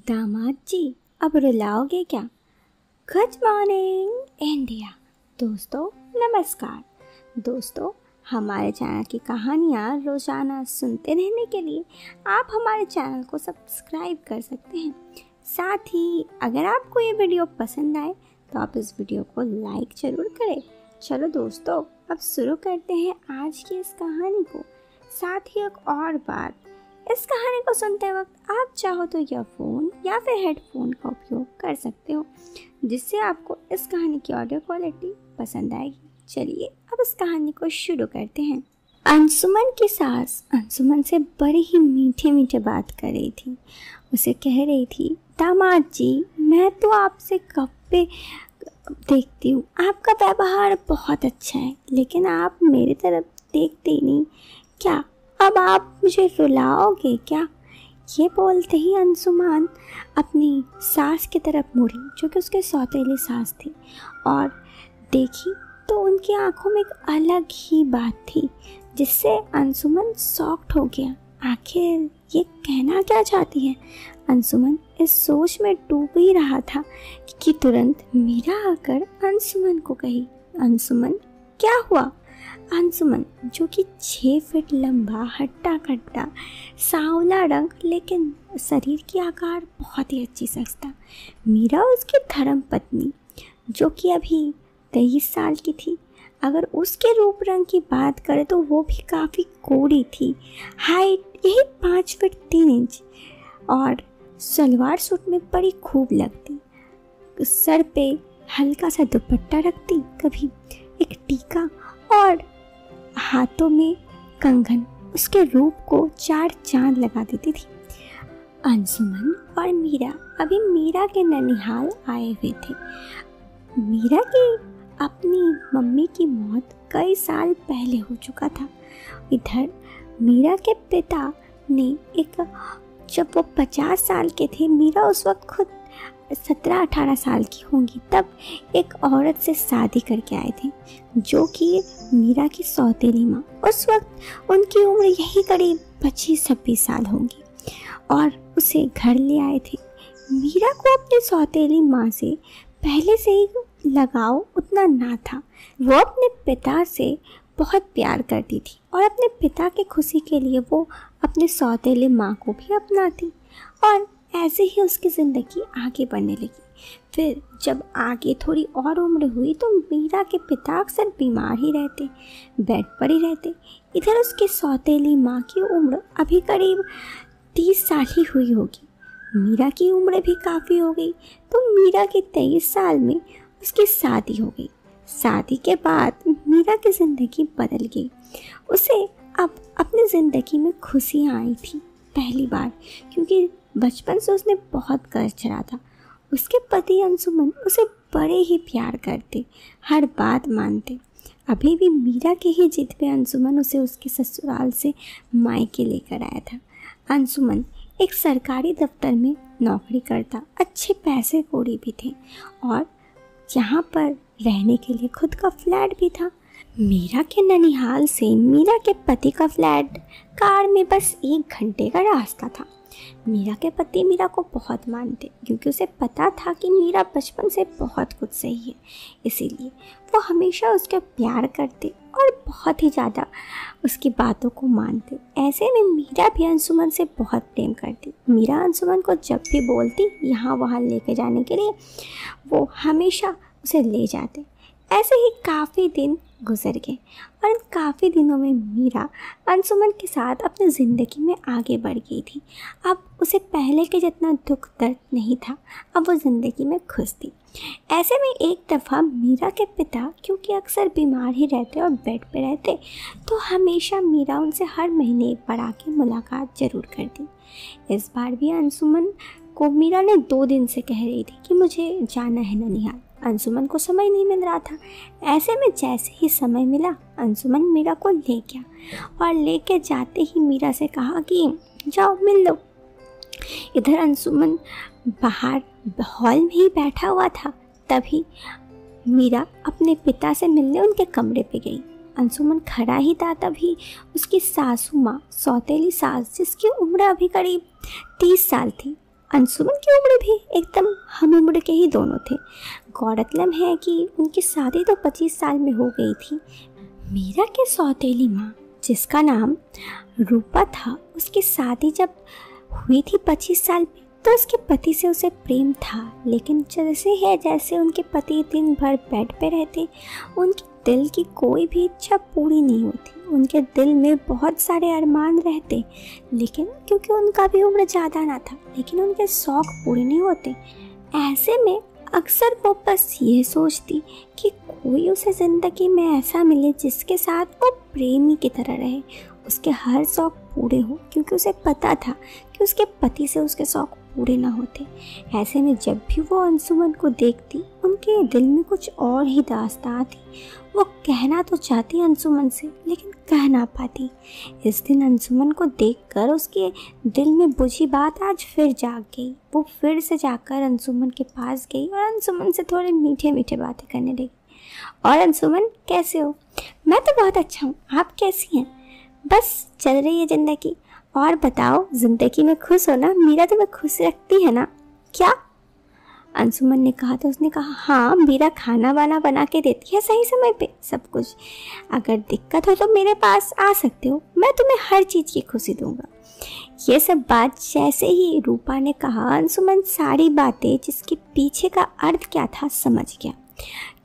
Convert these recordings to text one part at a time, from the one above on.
दामाद जी, अब रुलाओगे क्या? Good morning India. दोस्तों नमस्कार। दोस्तों, हमारे चैनल की कहानियाँ रोज़ाना सुनते रहने के लिए आप हमारे चैनल को सब्सक्राइब कर सकते हैं। साथ ही अगर आपको ये वीडियो पसंद आए तो आप इस वीडियो को लाइक ज़रूर करें। चलो दोस्तों, अब शुरू करते हैं आज की इस कहानी को। साथ ही एक और बात, इस कहानी को सुनते वक्त आप चाहो तो ईयरफोन या फिर हेडफोन का उपयोग कर सकते हो, जिससे आपको इस कहानी की ऑडियो क्वालिटी पसंद आएगी। चलिए अब इस कहानी को शुरू करते हैं। अंशुमन की सास अंशुमन से बड़े ही मीठे मीठे बात कर रही थी। उसे कह रही थी, दामाद जी, मैं तो आपसे कब पे देखती हूँ, आपका व्यवहार बहुत अच्छा है, लेकिन आप मेरी तरफ देखते ही नहीं। क्या अब आप मुझे रुलाओगे क्या? ये बोलते ही अंशुमान अपनी सास की तरफ मुड़ी, जो कि उसके सौतेली सास थी, और देखी तो उनकी आंखों में एक अलग ही बात थी, जिससे अंशुमन शॉक्ड हो गया। आखिर ये कहना क्या चाहती है? अंशुमन इस सोच में डूब ही रहा था कि तुरंत मीरा आकर अंशुमन को कही, अंशुमन क्या हुआ? अंशुमन, जो कि 6 फीट लंबा, हट्टा कट्टा, सांवला रंग, लेकिन शरीर की आकार बहुत ही अच्छी शख्स था। मीरा उसकी धर्म पत्नी, जो कि अभी 23 साल की थी। अगर उसके रूप रंग की बात करें तो वो भी काफ़ी कोड़ी थी। हाइट यही 5 फीट 3 इंच, और सलवार सूट में बड़ी खूब लगती। सर पे हल्का सा दुपट्टा रखती, कभी एक टीका, और हाथों में कंगन उसके रूप को 4 चांद लगा देती थी। अंशुमन और मीरा अभी मीरा के ननिहाल आए हुए थे। मीरा की अपनी मम्मी की मौत कई साल पहले हो चुका था। इधर मीरा के पिता ने जब वो 50 साल के थे, मीरा उस वक्त खुद 17-18 साल की होंगी, तब एक औरत से शादी करके आए थे, जो कि मीरा की सौतेली माँ। उस वक्त उनकी उम्र यही करीब 25-26 साल होंगी, और उसे घर ले आए थे। मीरा को अपनी सौतेली माँ से पहले से ही लगाव उतना ना था। वो अपने पिता से बहुत प्यार करती थी, और अपने पिता की खुशी के लिए वो अपने सौतेली माँ को भी अपनाती, और ऐसे ही उसकी ज़िंदगी आगे बढ़ने लगी। फिर जब आगे थोड़ी और उम्र हुई तो मीरा के पिता अक्सर बीमार ही रहते, बेड पर ही रहते। इधर उसकी सौतेली माँ की उम्र अभी करीब 30 साल ही हुई होगी। मीरा की उम्र भी काफ़ी हो गई, तो मीरा के 23 साल में उसकी शादी हो गई। शादी के बाद मीरा की ज़िंदगी बदल गई। उसे अब अपनी ज़िंदगी में खुशियाँ आई थी पहली बार, क्योंकि बचपन से उसने बहुत कर्ज चढ़ा था। उसके पति अंशुमन उसे बड़े ही प्यार करते, हर बात मानते। अभी भी मीरा के ही जिद पे अंशुमन उसे उसके ससुराल से मायके लेकर आया था। अंशुमन एक सरकारी दफ्तर में नौकरी करता, अच्छे पैसे कौड़ी भी थे, और यहाँ पर रहने के लिए खुद का फ्लैट भी था। मीरा के ननिहाल से मीरा के पति का फ्लैट कार में बस 1 घंटे का रास्ता था। मीरा के पति मीरा को बहुत मानते, क्योंकि उसे पता था कि मीरा बचपन से बहुत कुछ सही है, इसीलिए वो हमेशा उसका प्यार करते और बहुत ही ज़्यादा उसकी बातों को मानते। ऐसे में मीरा भी अंशुमन से बहुत प्रेम करती। मीरा अंशुमन को जब भी बोलती यहाँ वहाँ लेके जाने के लिए, वो हमेशा उसे ले जाते। ऐसे ही काफ़ी दिन गुजर गए, और इन काफ़ी दिनों में मीरा अंशुमन के साथ अपनी ज़िंदगी में आगे बढ़ गई थी। अब उसे पहले के जितना दुख दर्द नहीं था, अब वो ज़िंदगी में खुश थी। ऐसे में एक दफ़ा मीरा के पिता, क्योंकि अक्सर बीमार ही रहते और बेड पे रहते, तो हमेशा मीरा उनसे हर महीने एक बार आके मुलाकात ज़रूर करती। इस बार भी अंशुमन को मीरा ने 2 दिन से कह रही थी कि मुझे जाना है ननिहाल। अंशुमन को समय नहीं मिल रहा था। ऐसे में जैसे ही समय मिला, अंशुमन मीरा को ले गया, और लेके जाते ही मीरा से कहा कि जाओ मिल लो। इधर अंशुमन बाहर हॉल में ही बैठा हुआ था, तभी मीरा अपने पिता से मिलने उनके कमरे पे गई। अंशुमन खड़ा ही था, तभी उसकी सासू माँ, सौतेली सास, जिसकी उम्र अभी करीब 30 साल थी, अंशुमन की उम्र भी एकदम हम उम्र के ही दोनों थे। गौरतलब है कि उनकी शादी तो 25 साल में हो गई थी। मीरा के सौतेली माँ, जिसका नाम रूपा था, उसकी शादी जब हुई थी 25 साल में, तो उसके पति से उसे प्रेम था। लेकिन जैसे उनके पति दिन भर बेड पे रहते, उनके दिल की कोई भी इच्छा पूरी नहीं होती। उनके दिल में बहुत सारे अरमान रहते, लेकिन क्योंकि उनका भी उम्र ज़्यादा ना था, लेकिन उनके शौक़ पूरे नहीं होते। ऐसे में अक्सर वो बस ये सोचती कि कोई उसे ज़िंदगी में ऐसा मिले जिसके साथ वो प्रेमी की तरह रहे, उसके हर शौक़ पूरे हो, क्योंकि उसे पता था कि उसके पति से उसके शौक़ पूरे ना होते। ऐसे में जब भी वो अंशुमन को देखती, उनके दिल में कुछ और ही दास्तां थी। वो कहना तो चाहती अंशुमन से, लेकिन कह ना पाती। इस दिन अंशुमन को देखकर उसके दिल में बुझी बात आज फिर जाग गई। वो फिर से जाकर अंशुमन के पास गई और अंशुमन से थोड़े मीठे मीठे बातें करने लगी। और अंशुमन, कैसे हो? मैं तो बहुत अच्छा हूँ, आप कैसी हैं? बस चल रही है ज़िंदगी। और बताओ, ज़िंदगी में खुश हो ना? मीरा तुम्हें खुश रखती है ना? क्या? अंशुमन ने कहा तो उसने कहा, हाँ, मीरा खाना वाना बना के देती है सही समय पे, सब कुछ। अगर दिक्कत हो तो मेरे पास आ सकते हो, मैं तुम्हें हर चीज़ की खुशी दूंगा। ये सब बात जैसे ही रूपा ने कहा, अंशुमन सारी बातें, जिसके पीछे का अर्थ क्या था, समझ गया।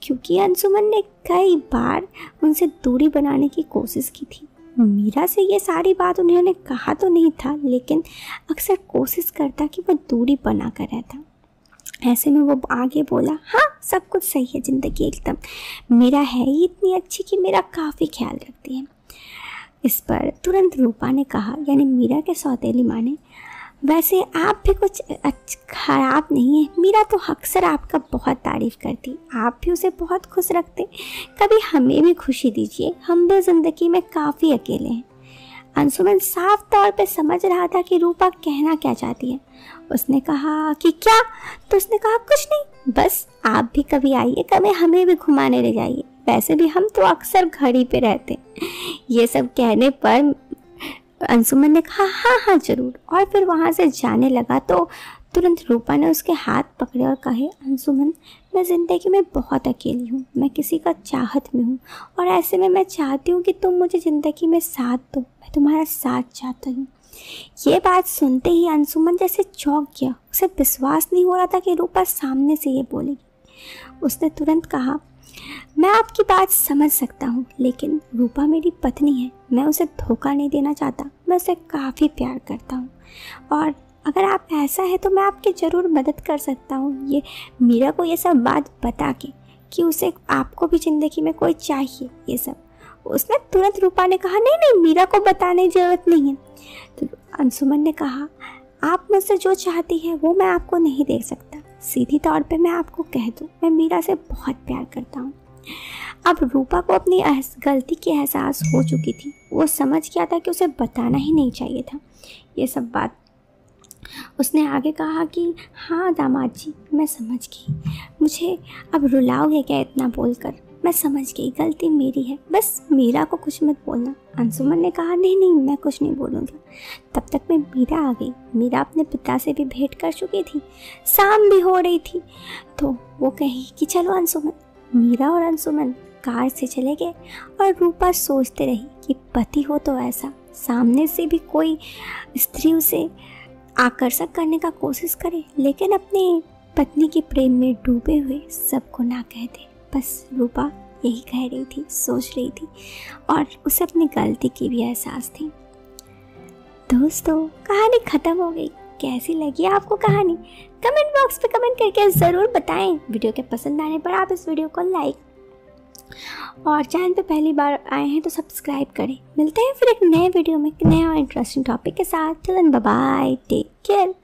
क्योंकि अंशुमन ने कई बार उनसे दूरी बनाने की कोशिश की थी। मीरा से ये सारी बात उन्होंने कहा तो नहीं था, लेकिन अक्सर कोशिश करता कि वो दूरी बना कर रहता। ऐसे में वो आगे बोला, हाँ, सब कुछ सही है, ज़िंदगी एकदम मेरा है ही इतनी अच्छी कि मेरा काफ़ी ख्याल रखती है। इस पर तुरंत रूपा ने कहा, यानी मीरा के सौतेली माँ ने, वैसे आप भी कुछ खराब नहीं है। मीरा तो अक्सर आपका बहुत तारीफ़ करती, आप भी उसे बहुत खुश रखते। कभी हमें भी खुशी दीजिए, हम भी ज़िंदगी में काफ़ी अकेले हैं। अंशुमन साफ तौर पे समझ रहा था कि रूपा कहना क्या चाहती है। उसने कहा कि क्या? तो उसने कहा, कुछ नहीं, बस आप भी कभी आइए, कभी हमें भी घुमाने ले जाइए। वैसे भी हम तो अक्सर घर ही पे रहते। ये सब कहने पर अंशुमन ने कहा, हाँ हाँ ज़रूर। और फिर वहाँ से जाने लगा तो तुरंत रूपा ने उसके हाथ पकड़े और कहे, अंशुमन, मैं ज़िंदगी में बहुत अकेली हूँ, मैं किसी का चाहत में हूँ, और ऐसे में मैं चाहती हूँ कि तुम मुझे ज़िंदगी में साथ दो। मैं तुम्हारा साथ चाहता हूँ। ये बात सुनते ही अंशुमन जैसे चौंक गया। उसे विश्वास नहीं हो रहा था कि रूपा सामने से ये बोलेगी। उसने तुरंत कहा, मैं आपकी बात समझ सकता हूँ, लेकिन रूपा मेरी पत्नी है, मैं उसे धोखा नहीं देना चाहता। मैं उसे काफ़ी प्यार करता हूँ, और अगर आप ऐसा है तो मैं आपकी ज़रूर मदद कर सकता हूँ, ये मीरा को ये सब बात बता के कि उसे आपको भी ज़िंदगी में कोई चाहिए, ये सब। उसने तुरंत रूपा ने कहा, नहीं नहीं, मीरा को बताने की ज़रूरत नहीं है। तो अंशुमन ने कहा, आप मुझसे जो चाहती है वो मैं आपको नहीं दे सकता। सीधी तौर पे मैं आपको कह दूँ, मैं मीरा से बहुत प्यार करता हूँ। अब रूपा को अपनी गलती की एहसास हो चुकी थी। वो समझ गया था कि उसे बताना ही नहीं चाहिए था ये सब बात। उसने आगे कहा कि हाँ दामाद जी, मैं समझ गई, मुझे अब रुलाओगे क्या इतना बोलकर? मैं समझ गई, गलती मेरी है, बस मीरा को कुछ मत बोलना। अंशुमन ने कहा, नहीं नहीं, मैं कुछ नहीं बोलूँगा। तब तक में मीरा आ गई। मीरा अपने पिता से भी भेंट कर चुकी थी, शाम भी हो रही थी, तो वो कही कि चलो अंशुमन। मीरा और अंशुमन कार से चले गए, और रूपा सोचते रही कि पति हो तो ऐसा, सामने से भी कोई स्त्री उसे आकर्षक करने का कोशिश करे, लेकिन अपने पत्नी के प्रेम में डूबे हुए सबको ना कह दे। बस रूपा यही कह रही थी, सोच रही थी, और उसे अपनी गलती की भी एहसास थी। दोस्तों, कहानी ख़त्म हो गई। कैसी लगी आपको कहानी? कमेंट बॉक्स पे कमेंट करके ज़रूर बताएं। वीडियो के पसंद आने पर आप इस वीडियो को लाइक, और चैनल पे पहली बार आए हैं तो सब्सक्राइब करें। मिलते हैं फिर एक नए वीडियो में, एक नया इंटरेस्टिंग टॉपिक के साथ। Till then, bye bye, take care.